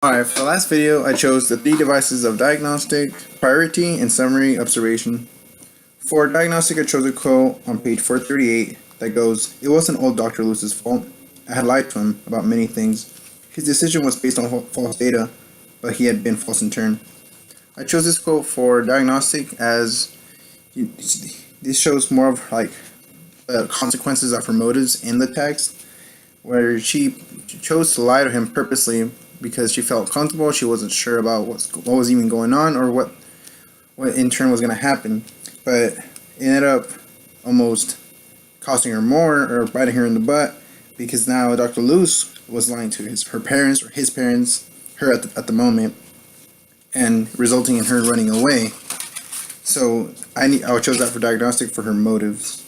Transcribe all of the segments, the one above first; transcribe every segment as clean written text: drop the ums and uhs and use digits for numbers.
Alright, for the last video, I chose the 3 devices of diagnostic, priority, and summary observation. For diagnostic, I chose a quote on page 438 that goes, "It wasn't old Dr. Lewis's fault. I had lied to him about many things. His decision was based on false data, but he had been false in turn." I chose this quote for diagnostic as this shows more of like the consequences of her motives in the text, where she chose to lie to him purposely because she felt comfortable. She wasn't sure about what was even going on or what in turn was going to happen, but it ended up almost costing her more or biting her in the butt, because now Dr. Lewis was lying to her parents or his parents, her at the moment, and resulting in her running away. So I chose that for diagnostic for her motives.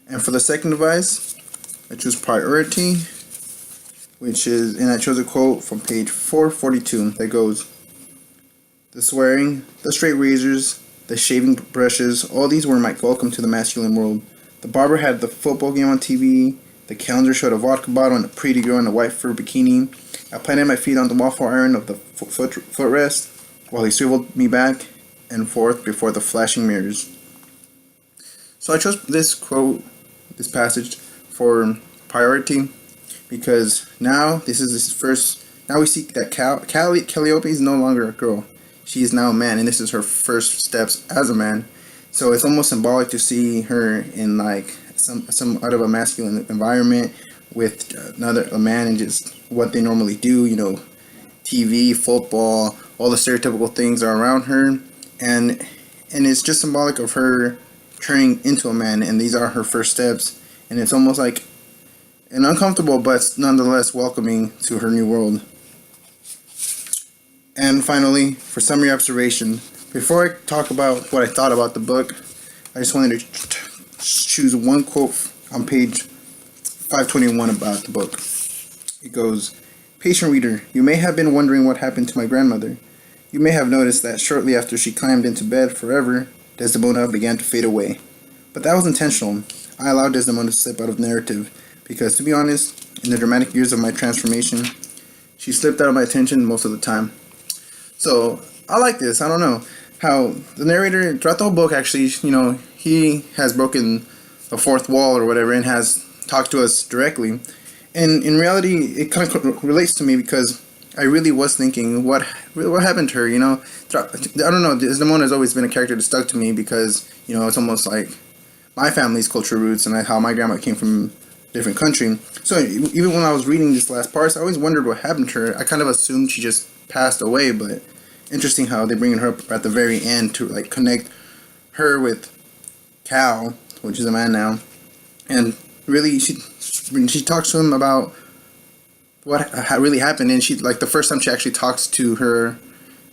And for the second device, I chose priority, and I chose a quote from page 442 that goes, "The swearing, the straight razors, the shaving brushes, all these were my welcome to the masculine world. The barber had the football game on TV, the calendar showed a vodka bottle and a pretty girl in a white fur bikini. I planted my feet on the waffle iron of the footrest while he swiveled me back and forth before the flashing mirrors." So I chose this quote, this passage, for priority, because now this is his first. Now we see that Calliope is no longer a girl; she is now a man, and this is her first steps as a man. So it's almost symbolic to see her in like some out of a masculine environment with a man, and just what they normally do. You know, TV, football, all the stereotypical things are around her, and it's just symbolic of her turning into a man, and these are her first steps, and it's almost like an uncomfortable but nonetheless welcoming to her new world. And finally, for summary observation, before I talk about what I thought about the book, I just wanted to choose one quote on page 521 about the book. It goes, "Patient reader, you may have been wondering what happened to my grandmother. You may have noticed that shortly after she climbed into bed forever, Desdemona began to fade away. But that was intentional. I allowed Desdemona to slip out of narrative, because, to be honest, in the dramatic years of my transformation, she slipped out of my attention most of the time." So I like this. I don't know how the narrator throughout the whole book, actually, he has broken the fourth wall or whatever and has talked to us directly. And in reality, it kind of relates to me, because I really was thinking, what happened to her? I don't know. Desdemona has always been a character that stuck to me, because it's almost like my family's cultural roots and how my grandma came from a different country. So even when I was reading this last part, I always wondered what happened to her. I kind of assumed she just passed away, but interesting how they bring her up at the very end to like connect her with Cal, which is a man now, and really she talks to him about what really happened, and she, like, the first time she actually talks to her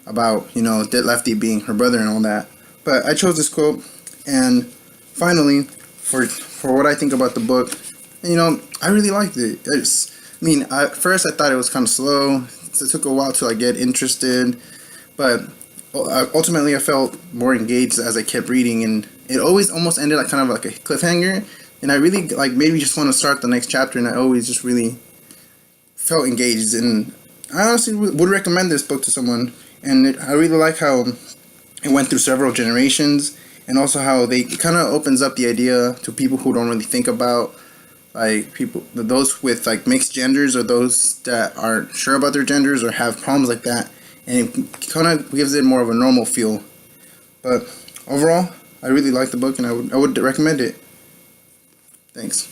about Dead Lefty being her brother and all that. But I chose this quote. And finally, for what I think about the book, I really liked it. At first I thought it was kind of slow. So it took a while to get interested, but ultimately I felt more engaged as I kept reading, and it always almost ended like kind of like a cliffhanger, and I really maybe just want to start the next chapter, and I always just really felt engaged, and I honestly would recommend this book to someone. And I really like how it went through several generations, and also how it kind of opens up the idea to people who don't really think about those with mixed genders, or those that aren't sure about their genders or have problems like that, and it kind of gives it more of a normal feel. But overall, I really like the book, and I would recommend it. Thanks.